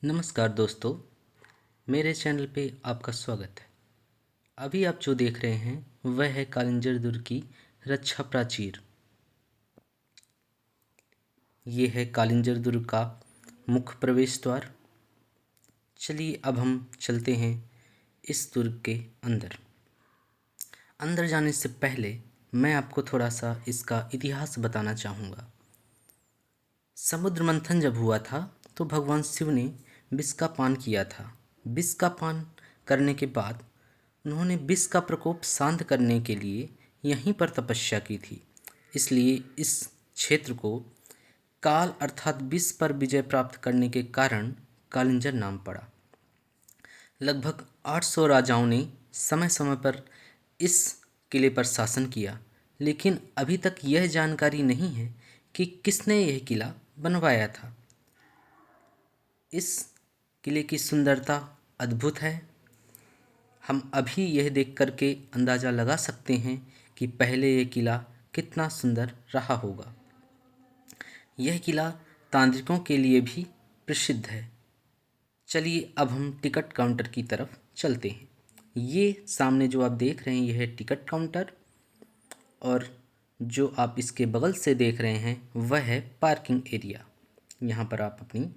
नमस्कार दोस्तों, मेरे चैनल पे आपका स्वागत है। अभी आप जो देख रहे हैं वह है कालिंजर दुर्ग की रक्षा प्राचीर। ये है कालिंजर दुर्ग का मुख्य प्रवेश द्वार। चलिए अब हम चलते हैं इस दुर्ग के अंदर। अंदर जाने से पहले मैं आपको थोड़ा सा इसका इतिहास बताना चाहूँगा। समुद्र मंथन जब हुआ था तो भगवान शिव ने विष का पान किया था। विष का पान करने के बाद उन्होंने विष का प्रकोप शांत करने के लिए यहीं पर तपस्या की थी। इसलिए इस क्षेत्र को काल अर्थात विष पर विजय प्राप्त करने के कारण कालिंजर नाम पड़ा। लगभग 800 राजाओं ने समय समय पर इस किले पर शासन किया, लेकिन अभी तक यह जानकारी नहीं है कि किसने यह किला बनवाया था। इस किले की सुंदरता अद्भुत है। हम अभी यह देख करके अंदाज़ा लगा सकते हैं कि पहले यह किला कितना सुंदर रहा होगा। यह किला तांत्रिकों के लिए भी प्रसिद्ध है। चलिए अब हम टिकट काउंटर की तरफ चलते हैं। ये सामने जो आप देख रहे हैं यह है टिकट काउंटर, और जो आप इसके बगल से देख रहे हैं वह है पार्किंग एरिया। यहाँ पर आप अपनी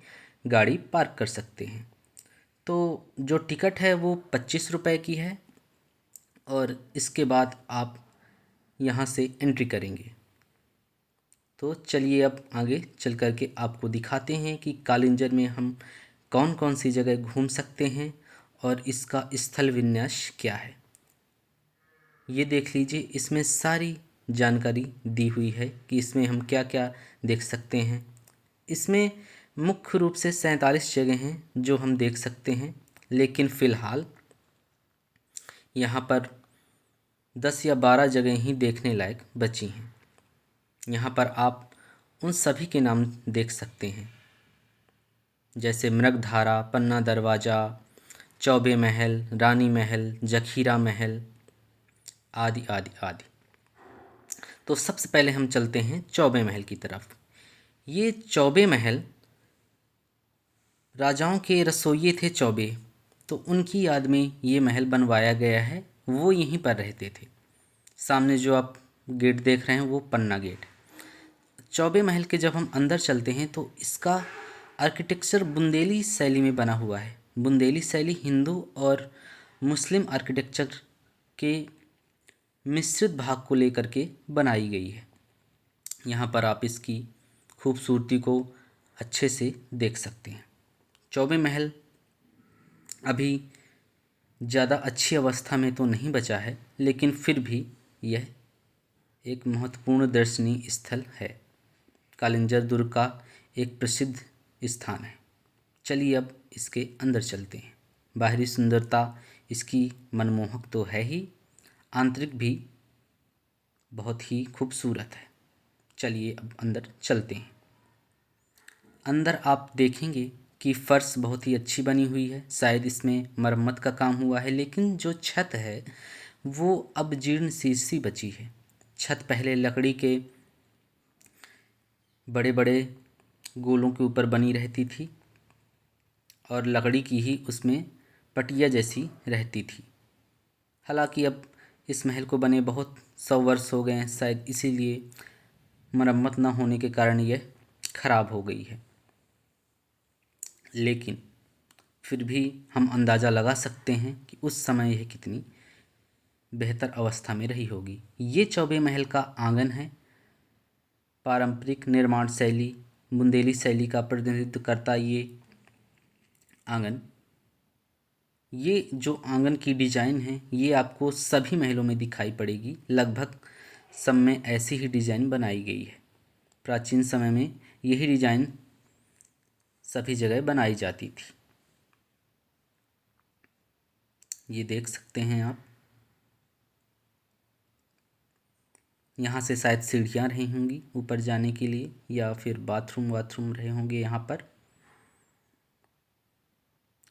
गाड़ी पार्क कर सकते हैं। तो जो टिकट है वो 25 रुपये की है, और इसके बाद आप यहाँ से एंट्री करेंगे। तो चलिए अब आगे चल कर के आपको दिखाते हैं कि कालिंजर में हम कौन कौन सी जगह घूम सकते हैं और इसका स्थल विन्यास क्या है। ये देख लीजिए, इसमें सारी जानकारी दी हुई है कि इसमें हम क्या क्या देख सकते हैं। इसमें मुख्य रूप से 47 जगह हैं जो हम देख सकते हैं, लेकिन फ़िलहाल यहाँ पर 10 या 12 जगह ही देखने लायक बची हैं। यहाँ पर आप उन सभी के नाम देख सकते हैं, जैसे मृगधारा, पन्ना दरवाज़ा, चौबे महल, रानी महल, जखीरा महल आदि आदि आदि। तो सबसे पहले हम चलते हैं चौबे महल की तरफ। ये चौबे महल राजाओं के रसोइये थे चौबे, तो उनकी याद में ये महल बनवाया गया है। वो यहीं पर रहते थे। सामने जो आप गेट देख रहे हैं वो पन्ना गेट। चौबे महल के जब हम अंदर चलते हैं तो इसका आर्किटेक्चर बुंदेली शैली में बना हुआ है। बुंदेली शैली हिंदू और मुस्लिम आर्किटेक्चर के मिश्रित भाग को लेकर के बनाई गई है। यहाँ पर आप इसकी खूबसूरती को अच्छे से देख सकते हैं। चौबे महल अभी ज़्यादा अच्छी अवस्था में तो नहीं बचा है, लेकिन फिर भी यह एक महत्वपूर्ण दर्शनीय स्थल है। कालिंजर दुर्ग का एक प्रसिद्ध स्थान है। चलिए अब इसके अंदर चलते हैं। बाहरी सुंदरता इसकी मनमोहक तो है ही, आंतरिक भी बहुत ही खूबसूरत है। चलिए अब अंदर चलते हैं। अंदर आप देखेंगे कि फर्श बहुत ही अच्छी बनी हुई है। शायद इसमें मरम्मत का काम हुआ है, लेकिन जो छत है वो अब जीर्ण सी सी बची है। छत पहले लकड़ी के बड़े बड़े गोलों के ऊपर बनी रहती थी, और लकड़ी की ही उसमें पटिया जैसी रहती थी। हालांकि अब इस महल को बने बहुत 100 वर्ष हो गए हैं, शायद इसीलिए मरम्मत न होने के कारण यह खराब हो गई है। लेकिन फिर भी हम अंदाज़ा लगा सकते हैं कि उस समय यह कितनी बेहतर अवस्था में रही होगी। ये चौबे महल का आंगन है। पारंपरिक निर्माण शैली बुंदेली शैली का प्रतिनिधित्व करता ये आंगन। ये जो आंगन की डिज़ाइन है ये आपको सभी महलों में दिखाई पड़ेगी। लगभग सब में ऐसी ही डिज़ाइन बनाई गई है। प्राचीन समय में यही डिज़ाइन सभी जगह बनाई जाती थी। ये देख सकते हैं आप। यहाँ से शायद सीढ़ियाँ रही होंगी ऊपर जाने के लिए, या फिर बाथरूम रहे होंगे यहाँ पर।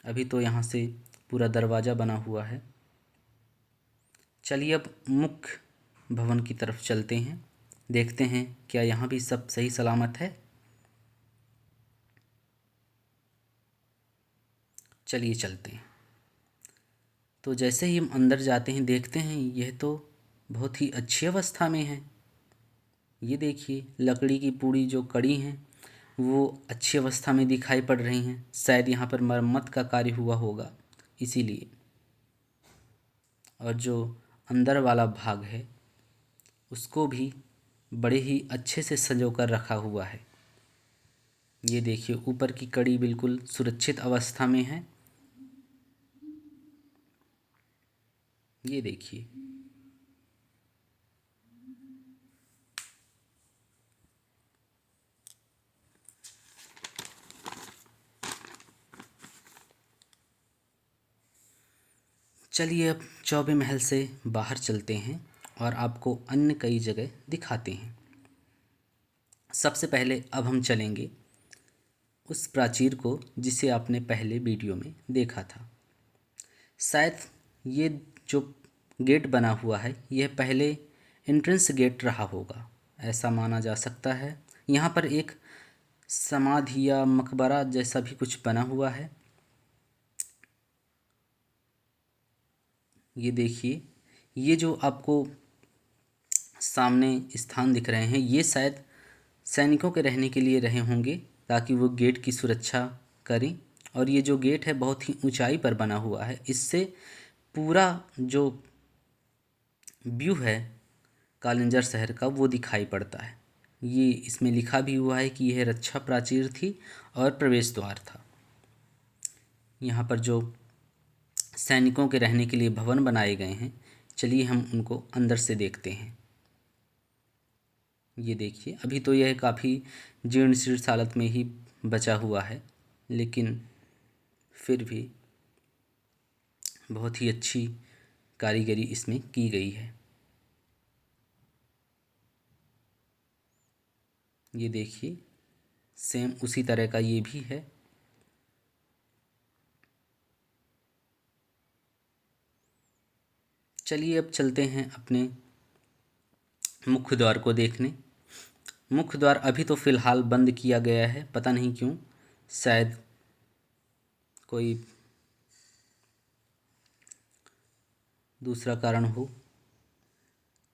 अभी तो यहाँ से पूरा दरवाज़ा बना हुआ है। चलिए अब मुख्य भवन की तरफ चलते हैं, देखते हैं क्या यहाँ भी सब सही सलामत है। चलिए चलते हैं। तो जैसे ही हम अंदर जाते हैं देखते हैं यह तो बहुत ही अच्छी अवस्था में है। ये देखिए लकड़ी की पूरी जो कड़ी हैं वो अच्छी अवस्था में दिखाई पड़ रही हैं। शायद यहाँ पर मरम्मत का कार्य हुआ होगा इसीलिए। और जो अंदर वाला भाग है उसको भी बड़े ही अच्छे से संजो कर रखा हुआ है। ये देखिए ऊपर की कड़ी बिल्कुल सुरक्षित अवस्था में है। ये देखिए चलिए अब चौबे महल से बाहर चलते हैं और आपको अन्य कई जगह दिखाते हैं। सबसे पहले अब हम चलेंगे उस प्राचीर को जिसे आपने पहले वीडियो में देखा था। शायद ये जो गेट बना हुआ है यह पहले एंट्रेंस गेट रहा होगा, ऐसा माना जा सकता है। यहाँ पर एक समाधि या मकबरा जैसा भी कुछ बना हुआ है। ये देखिए ये जो आपको सामने स्थान दिख रहे हैं ये शायद सैनिकों के रहने के लिए रहे होंगे ताकि वो गेट की सुरक्षा करें। और ये जो गेट है बहुत ही ऊंचाई पर बना हुआ है, इससे पूरा जो व्यू है कालिंजर शहर का वो दिखाई पड़ता है। ये इसमें लिखा भी हुआ है कि यह रक्षा प्राचीर थी और प्रवेश द्वार था। यहाँ पर जो सैनिकों के रहने के लिए भवन बनाए गए हैं, चलिए हम उनको अंदर से देखते हैं। ये देखिए अभी तो यह काफ़ी जीर्ण शीर्ण हालत में ही बचा हुआ है, लेकिन फिर भी बहुत ही अच्छी कारीगरी इसमें की गई है। ये देखिए सेम उसी तरह का ये भी है। चलिए अब चलते हैं अपने मुख्य द्वार को देखने। मुख्य द्वार अभी तो फ़िलहाल बंद किया गया है, पता नहीं क्यों, शायद कोई दूसरा कारण हो।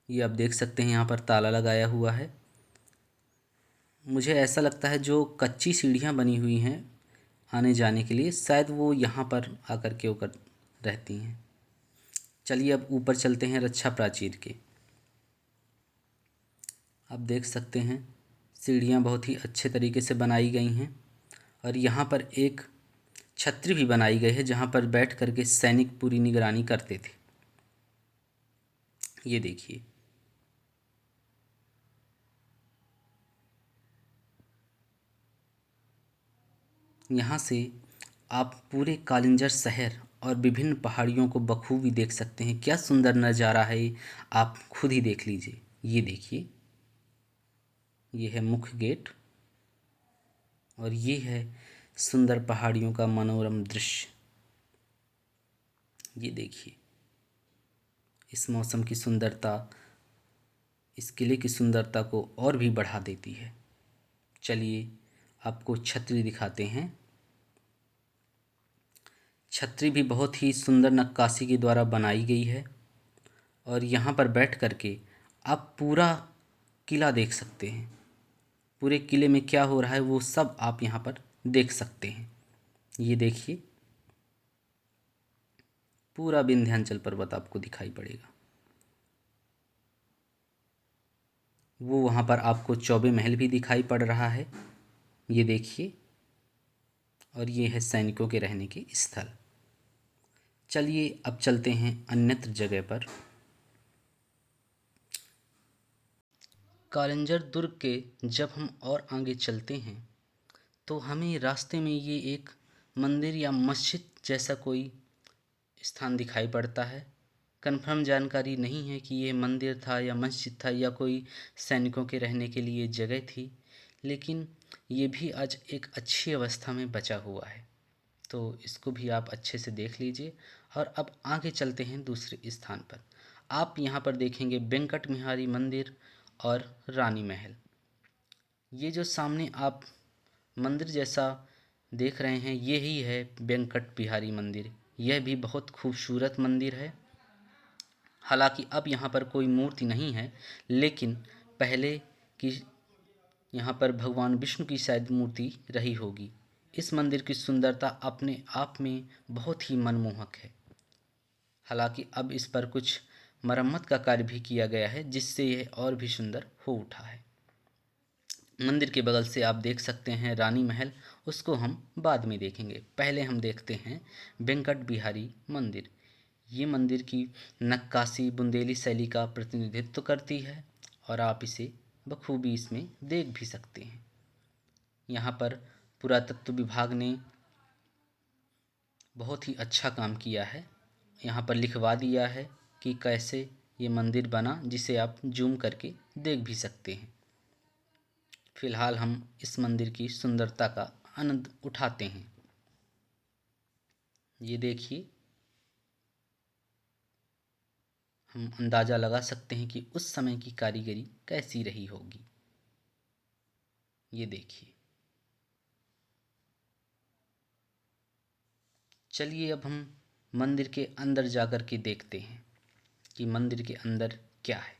ये आप देख सकते हैं यहाँ पर ताला लगाया हुआ है। मुझे ऐसा लगता है जो कच्ची सीढ़ियाँ बनी हुई हैं आने जाने के लिए शायद वो यहाँ पर आकर के होकर रहती हैं। चलिए अब ऊपर चलते हैं रक्षा प्राचीर के। आप देख सकते हैं सीढ़ियाँ बहुत ही अच्छे तरीके से बनाई गई हैं और यहाँ पर एक छतरी भी बनाई गई है जहाँ पर बैठ करके सैनिक पूरी निगरानी करते थे। ये देखिए यहाँ से आप पूरे कालिंजर शहर और विभिन्न पहाड़ियों को बखूबी देख सकते हैं। क्या सुंदर नज़ारा है, आप खुद ही देख लीजिए। ये देखिए ये है मुख्य गेट और ये है सुंदर पहाड़ियों का मनोरम दृश्य। ये देखिए इस मौसम की सुंदरता इस किले की सुंदरता को और भी बढ़ा देती है। चलिए आपको छतरी दिखाते हैं। छतरी भी बहुत ही सुंदर नक्काशी के द्वारा बनाई गई है और यहाँ पर बैठ कर के आप पूरा किला देख सकते हैं। पूरे किले में क्या हो रहा है वो सब आप यहाँ पर देख सकते हैं। ये देखिए पूरा विंध्याचल पर्वत आपको दिखाई पड़ेगा। वो वहाँ पर आपको चौबे महल भी दिखाई पड़ रहा है। ये देखिए और ये है सैनिकों के रहने के स्थल। चलिए अब चलते हैं अन्यत्र जगह पर। कालिंजर दुर्ग के जब हम और आगे चलते हैं तो हमें रास्ते में ये एक मंदिर या मस्जिद जैसा कोई स्थान दिखाई पड़ता है। कन्फर्म जानकारी नहीं है कि ये मंदिर था या मस्जिद था या कोई सैनिकों के रहने के लिए जगह थी, लेकिन ये भी आज एक अच्छी अवस्था में बचा हुआ है। तो इसको भी आप अच्छे से देख लीजिए और अब आगे चलते हैं दूसरे स्थान पर। आप यहाँ पर देखेंगे वेंकट बिहारी मंदिर और रानी महल। ये जो सामने आप मंदिर जैसा देख रहे हैं यही है वेंकट बिहारी मंदिर। यह भी बहुत खूबसूरत मंदिर है। हालांकि अब यहाँ पर कोई मूर्ति नहीं है, लेकिन पहले की यहाँ पर भगवान विष्णु की शायद मूर्ति रही होगी। इस मंदिर की सुंदरता अपने आप में बहुत ही मनमोहक है। हालांकि अब इस पर कुछ मरम्मत का कार्य भी किया गया है, जिससे यह और भी सुंदर हो उठा है। मंदिर के बगल से आप देख सकते हैं रानी महल, उसको हम बाद में देखेंगे। पहले हम देखते हैं वेंकट बिहारी मंदिर। ये मंदिर की नक्काशी बुंदेली शैली का प्रतिनिधित्व करती है और आप इसे बखूबी इसमें देख भी सकते हैं। यहाँ पर पुरातत्व विभाग ने बहुत ही अच्छा काम किया है। यहाँ पर लिखवा दिया है कि कैसे ये मंदिर बना, जिसे आप जूम करके देख भी सकते हैं। फिलहाल हम इस मंदिर की सुंदरता का आनंद उठाते हैं। ये देखिए, हम अंदाज़ा लगा सकते हैं कि उस समय की कारीगरी कैसी रही होगी। ये देखिए। चलिए अब हम मंदिर के अंदर जाकर के देखते हैं कि मंदिर के अंदर क्या है।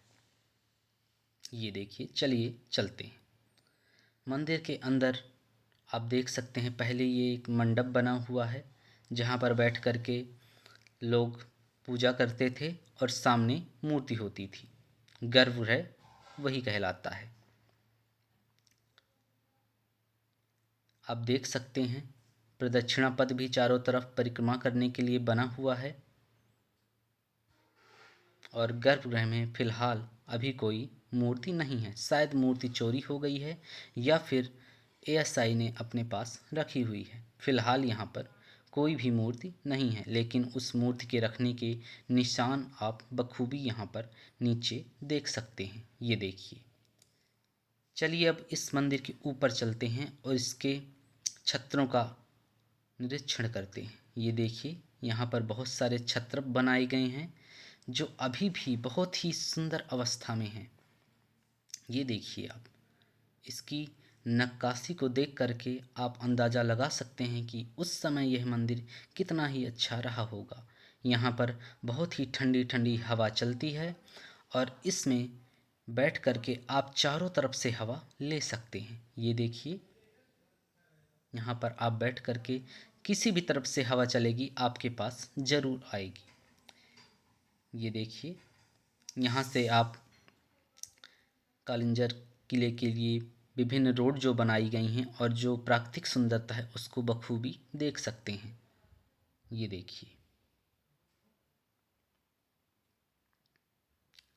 ये देखिए, चलिए चलते हैं। मंदिर के अंदर आप देख सकते हैं, पहले ये एक मंडप बना हुआ है जहाँ पर बैठ कर के लोग पूजा करते थे और सामने मूर्ति होती थी। गर्भगृह वही कहलाता है। आप देख सकते हैं प्रदक्षिणा पथ भी चारों तरफ परिक्रमा करने के लिए बना हुआ है। और गर्भगृह में फिलहाल अभी कोई मूर्ति नहीं है। शायद मूर्ति चोरी हो गई है या फिर एएसआई ने अपने पास रखी हुई है। फिलहाल यहाँ पर कोई भी मूर्ति नहीं है, लेकिन उस मूर्ति के रखने के निशान आप बखूबी यहाँ पर नीचे देख सकते हैं। ये देखिए। चलिए अब इस मंदिर के ऊपर चलते हैं और इसके छत्रों का निरीक्षण करते हैं। ये देखिए, यहाँ पर बहुत सारे छत्र बनाए गए हैं जो अभी भी बहुत ही सुंदर अवस्था में हैं। ये देखिए, आप इसकी नक्काशी को देख करके आप अंदाज़ा लगा सकते हैं कि उस समय यह मंदिर कितना ही अच्छा रहा होगा। यहाँ पर बहुत ही ठंडी ठंडी हवा चलती है और इसमें बैठ करके आप चारों तरफ से हवा ले सकते हैं। ये देखिए, यहाँ पर आप बैठ करके किसी भी तरफ से हवा चलेगी आपके पास ज़रूर आएगी। ये देखिए, यहाँ से आप कालिंजर किले के लिए विभिन्न रोड जो बनाई गई हैं और जो प्राकृतिक सुंदरता है उसको बखूबी देख सकते हैं। ये देखिए,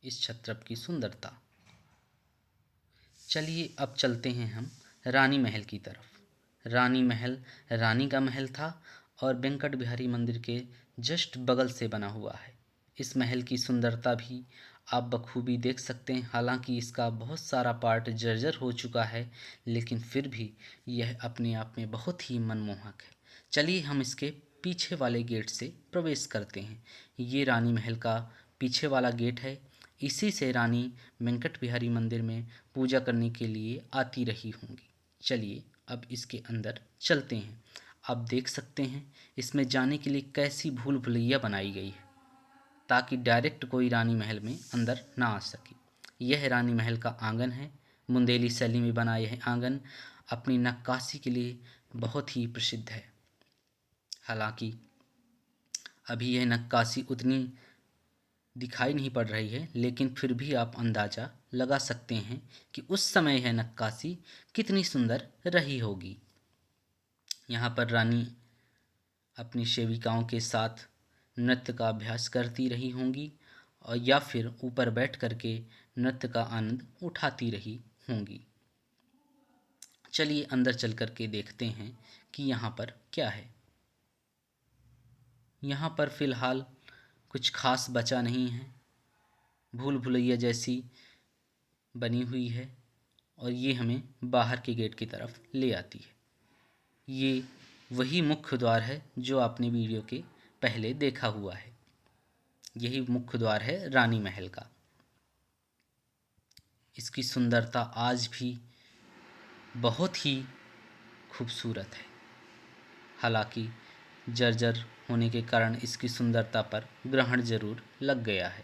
इस छत्रप की सुंदरता। चलिए अब चलते हैं हम रानी महल की तरफ। रानी महल रानी का महल था और वेंकट बिहारी मंदिर के जस्ट बगल से बना हुआ है। इस महल की सुंदरता भी आप बखूबी देख सकते हैं। हालांकि इसका बहुत सारा पार्ट जर्जर हो चुका है, लेकिन फिर भी यह अपने आप में बहुत ही मनमोहक है। चलिए हम इसके पीछे वाले गेट से प्रवेश करते हैं। ये रानी महल का पीछे वाला गेट है। इसी से रानी वेंकट बिहारी मंदिर में पूजा करने के लिए आती रही होंगी। चलिए अब इसके अंदर चलते हैं। आप देख सकते हैं इसमें जाने के लिए कैसी भूल भुलैया बनाई गई है, ताकि डायरेक्ट कोई रानी महल में अंदर ना आ सके। यह रानी महल का आंगन है। बुंदेली शैली में बना यह आंगन अपनी नक्काशी के लिए बहुत ही प्रसिद्ध है। हालांकि अभी यह नक्काशी उतनी दिखाई नहीं पड़ रही है, लेकिन फिर भी आप अंदाज़ा लगा सकते हैं कि उस समय यह नक्काशी कितनी सुंदर रही होगी। यहाँ पर रानी अपनी सेविकाओं के साथ नृत्य का अभ्यास करती रही होंगी और या फिर ऊपर बैठ करके नृत्य का आनंद उठाती रही होंगी। चलिए अंदर चल करके देखते हैं कि यहाँ पर क्या है। यहाँ पर फ़िलहाल कुछ खास बचा नहीं है। भूल भुलैया जैसी बनी हुई है और ये हमें बाहर के गेट की तरफ ले आती है। ये वही मुख्य द्वार है जो आपने वीडियो के पहले देखा हुआ है। यही मुख्य द्वार है रानी महल का। इसकी सुंदरता आज भी बहुत ही खूबसूरत है। हालांकि जर्जर होने के कारण इसकी सुंदरता पर ग्रहण जरूर लग गया है।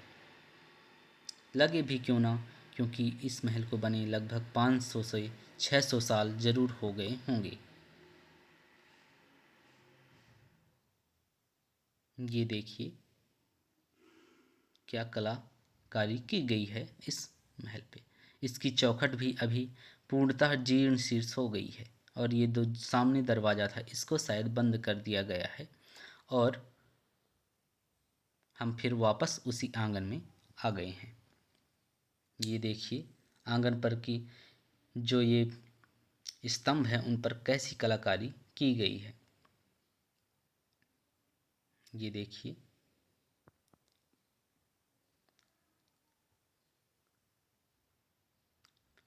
लगे भी क्यों ना, क्योंकि इस महल को बने लगभग 500 से 600 साल जरूर हो गए होंगे। ये देखिए क्या कलाकारी की गई है इस महल पे। इसकी चौखट भी अभी पूर्णतः जीर्ण शीर्ष हो गई है और ये जो सामने दरवाज़ा था इसको शायद बंद कर दिया गया है और हम फिर वापस उसी आंगन में आ गए हैं। ये देखिए आंगन पर की जो ये स्तंभ है उन पर कैसी कलाकारी की गई है। ये देखिए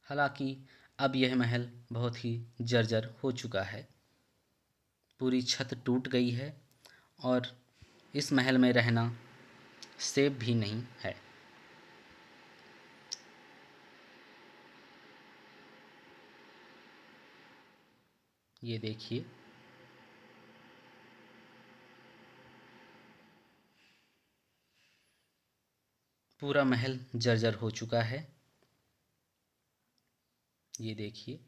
हालांकि अब यह महल बहुत ही जर्जर हो चुका है, पूरी छत टूट गई है और इस महल में रहना सेफ भी नहीं है। ये देखिए पूरा महल जर्जर हो चुका है। ये देखिए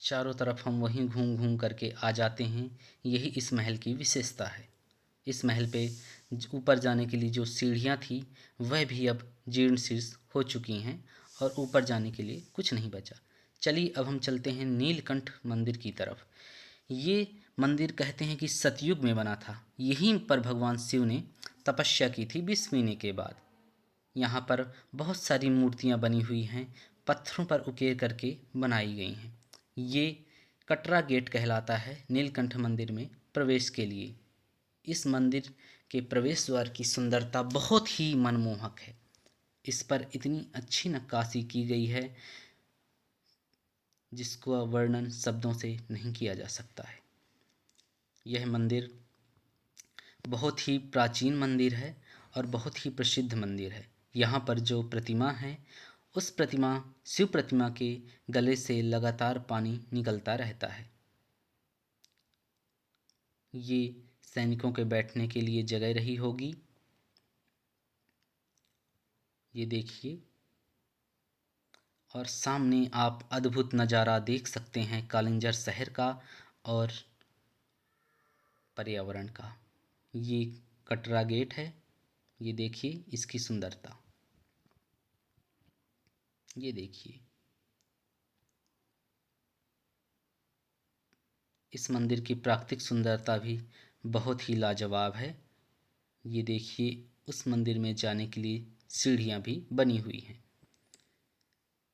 चारों तरफ हम वहीं घूम घूम करके आ जाते हैं। यही इस महल की विशेषता है। इस महल पे ऊपर जाने के लिए जो सीढ़ियाँ थी वह भी अब जीर्ण शीर्ण हो चुकी हैं और ऊपर जाने के लिए कुछ नहीं बचा। चलिए अब हम चलते हैं नीलकंठ मंदिर की तरफ। ये मंदिर कहते हैं कि सतयुग में बना था। यहीं पर भगवान शिव ने तपस्या की थी 20 महीने के बाद। यहाँ पर बहुत सारी मूर्तियाँ बनी हुई हैं, पत्थरों पर उकेर करके बनाई गई हैं। ये कटरा गेट कहलाता है नीलकंठ मंदिर में प्रवेश के लिए। इस मंदिर के प्रवेश द्वार की सुंदरता बहुत ही मनमोहक है। इस पर इतनी अच्छी नक्काशी की गई है जिसका वर्णन शब्दों से नहीं किया जा सकता है। यह मंदिर बहुत ही प्राचीन मंदिर है और बहुत ही प्रसिद्ध मंदिर है। यहाँ पर जो प्रतिमा है उस प्रतिमा शिव प्रतिमा के गले से लगातार पानी निकलता रहता है। ये सैनिकों के बैठने के लिए जगह रही होगी। ये देखिए और सामने आप अद्भुत नज़ारा देख सकते हैं कालिंजर शहर का और पर्यावरण का। ये कटरा गेट है। ये देखिए इसकी सुंदरता। ये देखिए इस मंदिर की प्राकृतिक सुंदरता भी बहुत ही लाजवाब है। ये देखिए उस मंदिर में जाने के लिए सीढ़ियाँ भी बनी हुई हैं।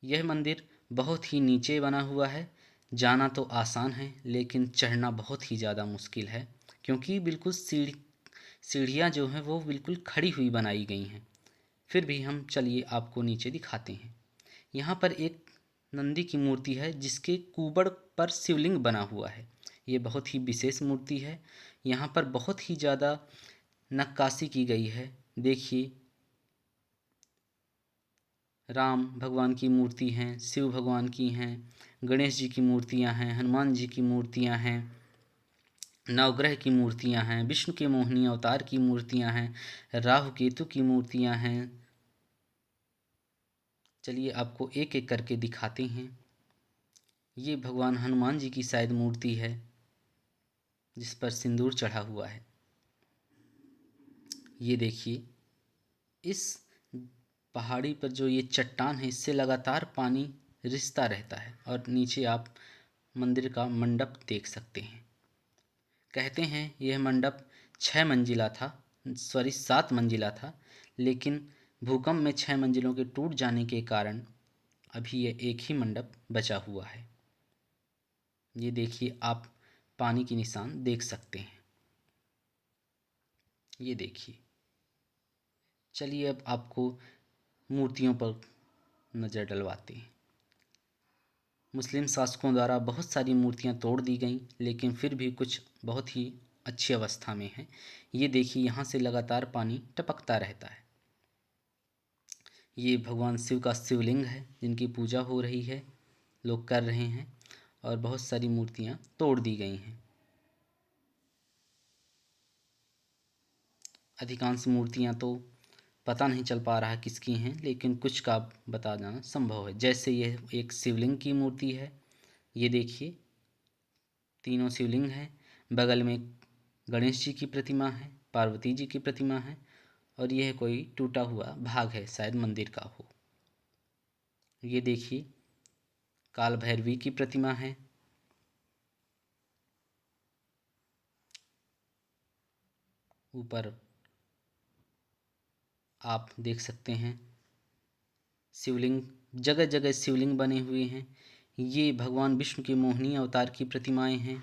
यह मंदिर बहुत ही नीचे बना हुआ है। जाना तो आसान है लेकिन चढ़ना बहुत ही ज़्यादा मुश्किल है, क्योंकि बिल्कुल सीढ़ियाँ जो हैं वो बिल्कुल खड़ी हुई बनाई गई हैं। फिर भी हम चलिए आपको नीचे दिखाते हैं। यहाँ पर एक नंदी की मूर्ति है जिसके कुबड़ पर शिवलिंग बना हुआ है। ये बहुत ही विशेष मूर्ति है। यहाँ पर बहुत ही ज़्यादा नक्काशी की गई है। देखिए राम भगवान की मूर्ति हैं, शिव भगवान की हैं, गणेश जी की मूर्तियाँ हैं, हनुमान जी की मूर्तियाँ हैं, नवग्रह की मूर्तियाँ हैं, विष्णु के मोहिनी अवतार की मूर्तियाँ हैं, राहु केतु की मूर्तियाँ हैं। चलिए आपको एक एक करके दिखाते हैं। ये भगवान हनुमान जी की शायद मूर्ति है जिस पर सिंदूर चढ़ा हुआ है। ये देखिए इस पहाड़ी पर जो ये चट्टान है इससे लगातार पानी रिसता रहता है और नीचे आप मंदिर का मंडप देख सकते हैं। कहते हैं यह मंडप 6 मंजिला था, सॉरी 7 मंजिला था, लेकिन भूकंप में 6 मंजिलों के टूट जाने के कारण अभी यह एक ही मंडप बचा हुआ है। ये देखिए आप पानी के निशान देख सकते हैं। ये देखिए चलिए अब आपको मूर्तियों पर नज़र डलवाते हैं। मुस्लिम शासकों द्वारा बहुत सारी मूर्तियां तोड़ दी गईं, लेकिन फिर भी कुछ बहुत ही अच्छी अवस्था में हैं। ये देखिए यहाँ से लगातार पानी टपकता रहता है। ये भगवान शिव का शिवलिंग है जिनकी पूजा हो रही है, लोग कर रहे हैं और बहुत सारी मूर्तियाँ तोड़ दी गई हैं। अधिकांश मूर्तियाँ तो पता नहीं चल पा रहा किसकी हैं, लेकिन कुछ का बता जाना संभव है। जैसे यह एक शिवलिंग की मूर्ति है, ये देखिए तीनों शिवलिंग हैं। बगल में गणेश जी की प्रतिमा है, पार्वती जी की प्रतिमा है, और यह कोई टूटा हुआ भाग है, शायद मंदिर का हो। ये देखिए काल भैरवी की प्रतिमा है। ऊपर आप देख सकते हैं शिवलिंग, जगह जगह शिवलिंग बने हुए हैं। ये भगवान विष्णु के मोहिनी अवतार की प्रतिमाएं हैं।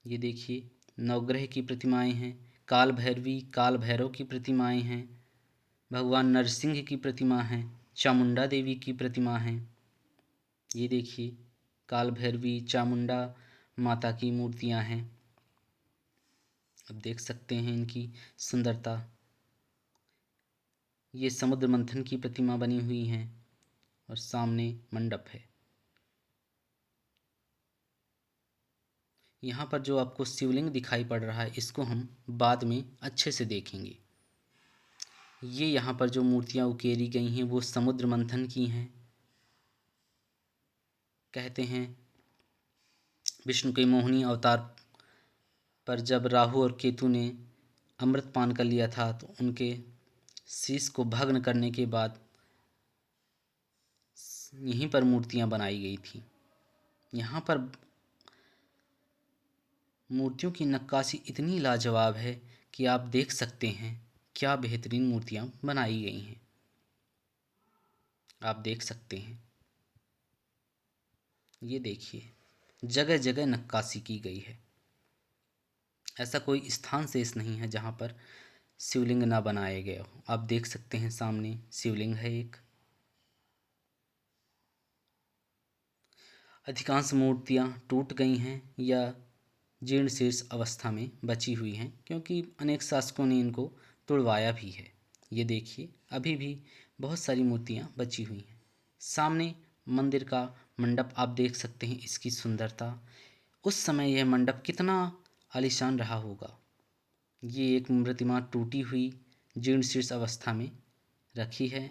ये देखिए नवग्रह की प्रतिमाएं हैं, काल भैरवी काल भैरव की प्रतिमाएं हैं, भगवान नरसिंह की प्रतिमा है, चामुंडा देवी की प्रतिमा है। ये देखिए काल भैरवी चामुंडा माता की मूर्तियां हैं। अब देख सकते हैं इनकी सुंदरता। ये समुद्र मंथन की प्रतिमा बनी हुई है और सामने मंडप है। यहाँ पर जो आपको शिवलिंग दिखाई पड़ रहा है, इसको हम बाद में अच्छे से देखेंगे। ये यहाँ पर जो मूर्तियाँ उकेरी गई हैं वो समुद्र मंथन की हैं। कहते हैं विष्णु के मोहिनी अवतार पर जब राहु और केतु ने अमृत पान कर लिया था, तो उनके शीश को भग्न करने के बाद यहीं पर मूर्तियाँ बनाई गई थी। यहाँ पर मूर्तियों की नक्काशी इतनी लाजवाब है कि आप देख सकते हैं क्या बेहतरीन मूर्तियाँ बनाई गई हैं। आप देख सकते हैं, ये देखिए जगह जगह नक्काशी की गई है। ऐसा कोई स्थान शेष नहीं है जहाँ पर शिवलिंग ना बनाए गए हो। आप देख सकते हैं सामने शिवलिंग है एक। अधिकांश मूर्तियाँ टूट गई हैं या जीर्ण शीर्ष अवस्था में बची हुई हैं, क्योंकि अनेक शासकों ने इनको तुड़वाया भी है। ये देखिए अभी भी बहुत सारी मूर्तियाँ बची हुई हैं। सामने मंदिर का मंडप आप देख सकते हैं, इसकी सुंदरता। उस समय यह मंडप कितना आलीशान रहा होगा। ये एक प्रतिमा टूटी हुई जीर्ण शीर्ष अवस्था में रखी है।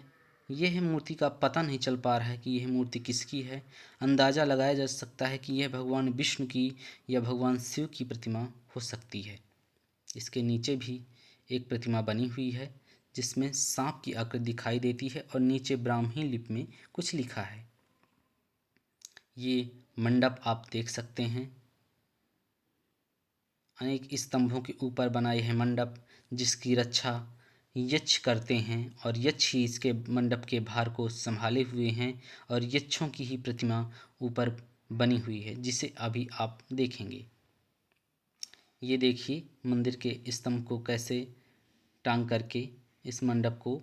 यह मूर्ति का पता नहीं चल पा रहा है कि यह मूर्ति किसकी है। अंदाज़ा लगाया जा सकता है कि यह भगवान विष्णु की या भगवान शिव की प्रतिमा हो सकती है। इसके नीचे भी एक प्रतिमा बनी हुई है जिसमें सांप की आकृति दिखाई देती है और नीचे ब्राह्मी लिपि में कुछ लिखा है। ये मंडप आप देख सकते हैं, अनेक स्तंभों के ऊपर बनाए हैं मंडप, जिसकी रक्षा यक्ष करते हैं और यक्ष ही इसके मंडप के भार को संभाले हुए हैं। और यक्षों की ही प्रतिमा ऊपर बनी हुई है जिसे अभी आप देखेंगे। ये देखिए मंदिर के स्तंभ को कैसे टांग करके इस मंडप को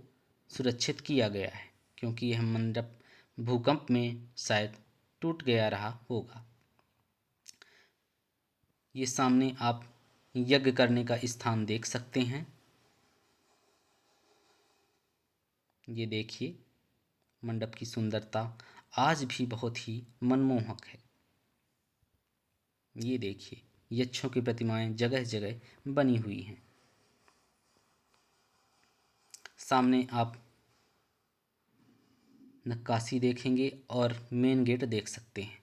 सुरक्षित किया गया है, क्योंकि यह मंडप भूकंप में शायद टूट गया रहा होगा। ये सामने आप यज्ञ करने का स्थान देख सकते हैं। ये देखिए मंडप की सुंदरता आज भी बहुत ही मनमोहक है। ये देखिए यक्षों की प्रतिमाएं जगह जगह बनी हुई हैं। सामने आप नक्काशी देखेंगे और मेन गेट देख सकते हैं।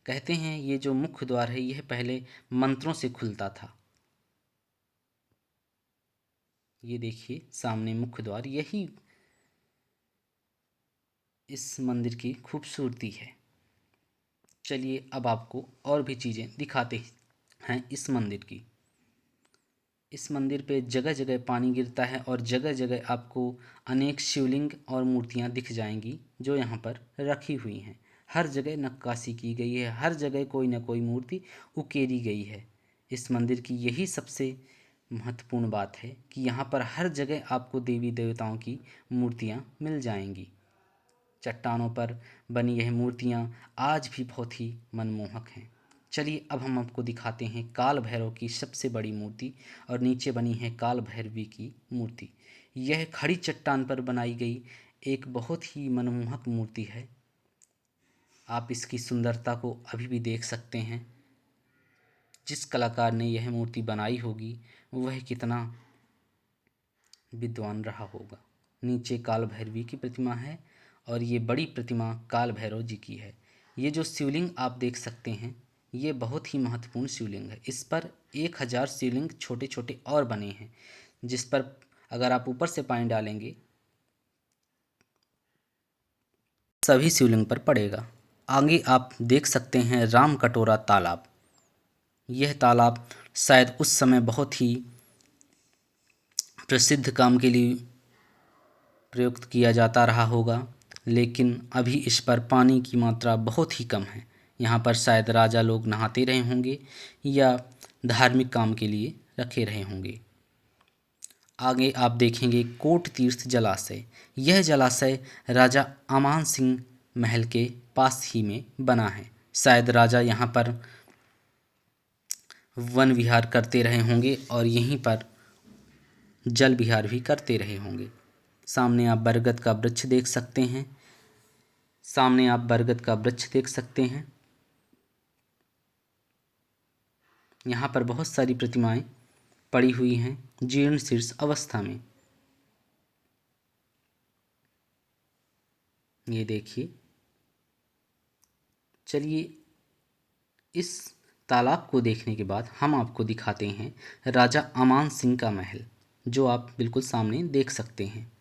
कहते हैं ये जो मुख्य द्वार है यह पहले मंत्रों से खुलता था। ये देखिए सामने मुख्य द्वार, यही इस मंदिर की खूबसूरती है। चलिए अब आपको और भी चीज़ें दिखाते हैं इस मंदिर की। इस मंदिर पे जगह जगह पानी गिरता है और जगह जगह आपको अनेक शिवलिंग और मूर्तियां दिख जाएंगी जो यहाँ पर रखी हुई हैं। हर जगह नक्काशी की गई है, हर जगह कोई ना कोई मूर्ति उकेरी गई है। इस मंदिर की यही सबसे महत्वपूर्ण बात है कि यहाँ पर हर जगह आपको देवी देवताओं की मूर्तियाँ मिल जाएंगी। चट्टानों पर बनी यह मूर्तियाँ आज भी बहुत ही मनमोहक हैं। चलिए अब हम आपको दिखाते हैं काल भैरव की सबसे बड़ी मूर्ति, और नीचे बनी है काल भैरवी की मूर्ति। यह खड़ी चट्टान पर बनाई गई एक बहुत ही मनमोहक मूर्ति है। आप इसकी सुंदरता को अभी भी देख सकते हैं। जिस कलाकार ने यह मूर्ति बनाई होगी वह कितना विद्वान रहा होगा। नीचे काल भैरवी की प्रतिमा है और ये बड़ी प्रतिमा काल भैरव जी की है। ये जो शिवलिंग आप देख सकते हैं ये बहुत ही महत्वपूर्ण शिवलिंग है। इस पर 1000 शिवलिंग छोटे छोटे और बने हैं, जिस पर अगर आप ऊपर से पानी डालेंगे सभी शिवलिंग पर पड़ेगा। आगे आप देख सकते हैं राम कटोरा तालाब। यह तालाब शायद उस समय बहुत ही प्रसिद्ध काम के लिए प्रयुक्त किया जाता रहा होगा, लेकिन अभी इस पर पानी की मात्रा बहुत ही कम है। यहाँ पर शायद राजा लोग नहाते रहे होंगे या धार्मिक काम के लिए रखे रहे होंगे। आगे आप देखेंगे कोट तीर्थ जलाशय। यह जलाशय राजा अमान सिंह महल के पास ही में बना है। शायद राजा यहाँ पर वन विहार करते रहे होंगे और यहीं पर जल विहार भी करते रहे होंगे। सामने आप बरगद का वृक्ष देख सकते हैं। यहाँ पर बहुत सारी प्रतिमाएं पड़ी हुई हैं जीर्ण शीर्ष अवस्था में। ये देखिए। चलिए इस तालाब को देखने के बाद हम आपको दिखाते हैं राजा अमान सिंह का महल, जो आप बिल्कुल सामने देख सकते हैं।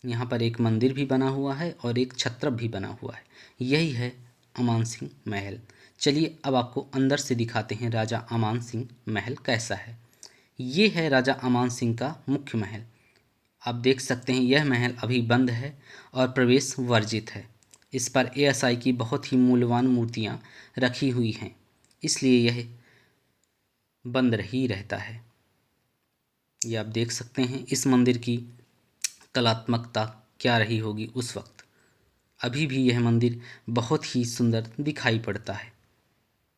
यहाँ पर एक मंदिर भी बना हुआ है और एक छत्रप भी बना हुआ है। यही है अमान सिंह महल। चलिए अब आपको अंदर से दिखाते हैं राजा अमान सिंह महल कैसा है। ये है राजा अमान सिंह का मुख्य महल। आप देख सकते हैं यह महल अभी बंद है और प्रवेश वर्जित है। इस पर एएसआई की बहुत ही मूल्यवान मूर्तियाँ रखी हुई हैं, इसलिए यह बंद ही रहता है। ये आप देख सकते हैं इस मंदिर की कलात्मकता क्या रही होगी उस वक्त। अभी भी यह मंदिर बहुत ही सुंदर दिखाई पड़ता है।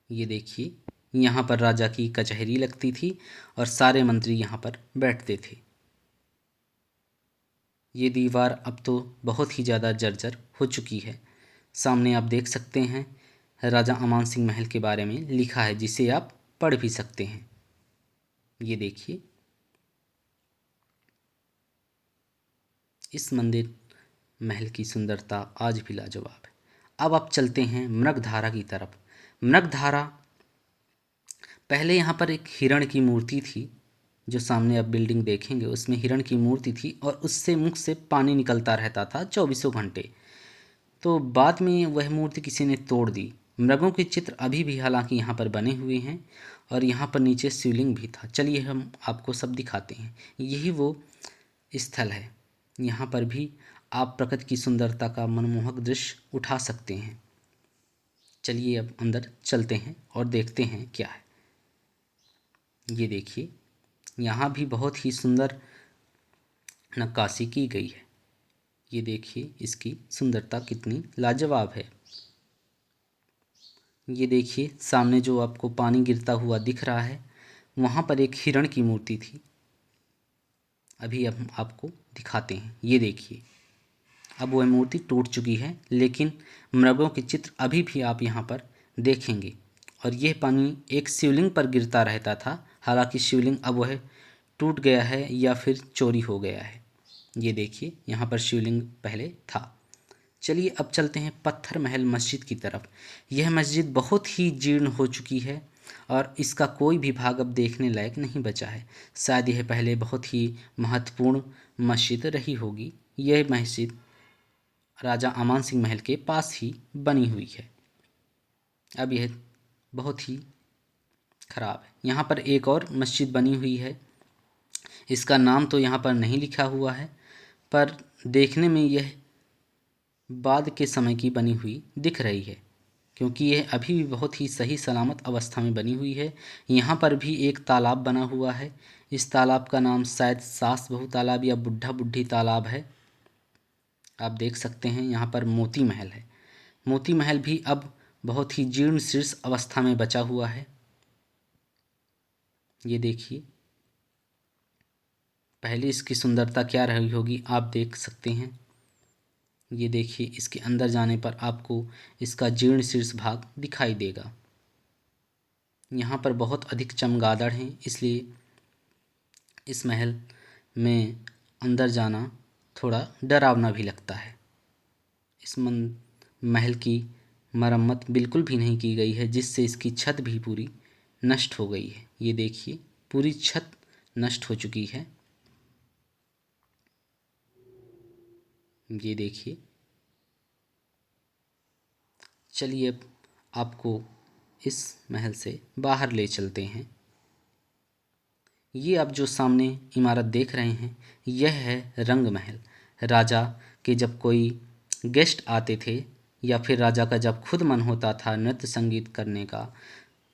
ये देखिए, यहाँ पर राजा की कचहरी लगती थी और सारे मंत्री यहाँ पर बैठते थे। ये दीवार अब तो बहुत ही ज़्यादा जर्जर हो चुकी है। सामने आप देख सकते हैं राजा अमान सिंह महल के बारे में लिखा है, जिसे आप पढ़ भी सकते हैं। ये देखिए, इस मंदिर महल की सुंदरता आज भी लाजवाब है। अब आप चलते हैं मृगधारा की तरफ। मृगधारा, पहले यहाँ पर एक हिरण की मूर्ति थी। जो सामने आप बिल्डिंग देखेंगे उसमें हिरण की मूर्ति थी और उससे मुख से पानी निकलता रहता था 24 घंटे। तो बाद में वह मूर्ति किसी ने तोड़ दी। मृगों के चित्र अभी भी हालांकि यहाँ पर बने हुए हैं और यहाँ पर नीचे शिवलिंग भी था। चलिए हम आपको सब दिखाते हैं। यही वो स्थल है। यहाँ पर भी आप प्रकृति की सुंदरता का मनमोहक दृश्य उठा सकते हैं। चलिए अब अंदर चलते हैं और देखते हैं क्या है। ये देखिए, यहाँ भी बहुत ही सुंदर नक्काशी की गई है। ये देखिए इसकी सुंदरता कितनी लाजवाब है। ये देखिए सामने जो आपको पानी गिरता हुआ दिख रहा है, वहाँ पर एक हिरण की मूर्ति थी। अभी हम आपको दिखाते हैं। ये देखिए, अब वह मूर्ति टूट चुकी है, लेकिन मृगों के चित्र अभी भी आप यहाँ पर देखेंगे। और यह पानी एक शिवलिंग पर गिरता रहता था। हालांकि शिवलिंग अब वह टूट गया है या फिर चोरी हो गया है। ये देखिए, यहाँ पर शिवलिंग पहले था। चलिए अब चलते हैं पत्थर महल मस्जिद की तरफ। यह मस्जिद बहुत ही जीर्ण हो चुकी है और इसका कोई भी भाग अब देखने लायक नहीं बचा है। शायद यह पहले बहुत ही महत्वपूर्ण मस्जिद रही होगी। यह मस्जिद राजा अमान सिंह महल के पास ही बनी हुई है। अब यह बहुत ही खराब है। यहाँ पर एक और मस्जिद बनी हुई है। इसका नाम तो यहाँ पर नहीं लिखा हुआ है, पर देखने में यह बाद के समय की बनी हुई दिख रही है, क्योंकि यह अभी भी बहुत ही सही सलामत अवस्था में बनी हुई है। यहाँ पर भी एक तालाब बना हुआ है। इस तालाब का नाम शायद सास बहू तालाब या बुढ़ा बुढ़ी तालाब है। आप देख सकते हैं यहाँ पर मोती महल है। मोती महल भी अब बहुत ही जीर्ण शीर्ष अवस्था में बचा हुआ है। ये देखिए, पहले इसकी सुंदरता क्या रही होगी आप देख सकते हैं। ये देखिए, इसके अंदर जाने पर आपको इसका जीर्ण शीर्ष भाग दिखाई देगा। यहाँ पर बहुत अधिक चमगादड़ हैं, इसलिए इस महल में अंदर जाना थोड़ा डरावना भी लगता है। इस महल की मरम्मत बिल्कुल भी नहीं की गई है, जिससे इसकी छत भी पूरी नष्ट हो गई है। ये देखिए, पूरी छत नष्ट हो चुकी है। ये देखिए। चलिए अब आपको इस महल से बाहर ले चलते हैं। ये आप जो सामने इमारत देख रहे हैं, यह है रंग महल। राजा के जब कोई गेस्ट आते थे या फिर राजा का जब खुद मन होता था नृत्य संगीत करने का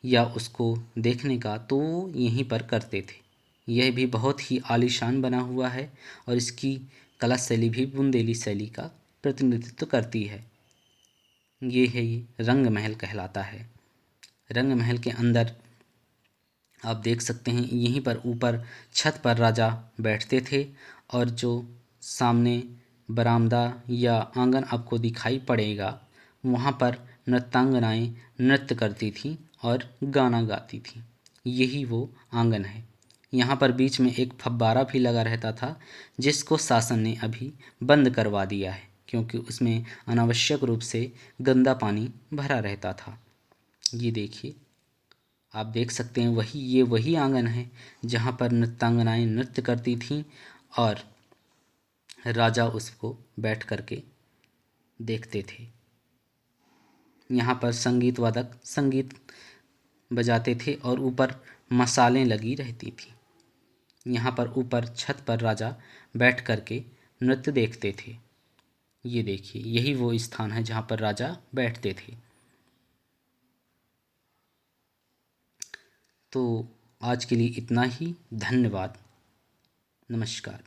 या उसको देखने का, तो यहीं पर करते थे। यह भी बहुत ही आलीशान बना हुआ है और इसकी कला शैली भी बुंदेली शैली का प्रतिनिधित्व करती है। ये रंग महल कहलाता है। रंग महल के अंदर आप देख सकते हैं, यहीं पर ऊपर छत पर राजा बैठते थे और जो सामने बरामदा या आंगन आपको दिखाई पड़ेगा, वहाँ पर नृत्यांगनाएं नृत्य करती थीं और गाना गाती थीं। यही वो आंगन है। यहाँ पर बीच में एक फव्वारा भी लगा रहता था, जिसको शासन ने अभी बंद करवा दिया है, क्योंकि उसमें अनावश्यक रूप से गंदा पानी भरा रहता था। ये देखिए, आप देख सकते हैं, वही आंगन है जहाँ पर नृत्यांगनाएं नृत्य करती थीं और राजा उसको बैठ करके देखते थे। यहाँ पर संगीत वादक संगीत बजाते थे और ऊपर मसालें लगी रहती थी। यहाँ पर ऊपर छत पर राजा बैठ करके नृत्य देखते थे। ये देखिए, यही वो स्थान है जहाँ पर राजा बैठते थे। तो आज के लिए इतना ही। धन्यवाद। नमस्कार।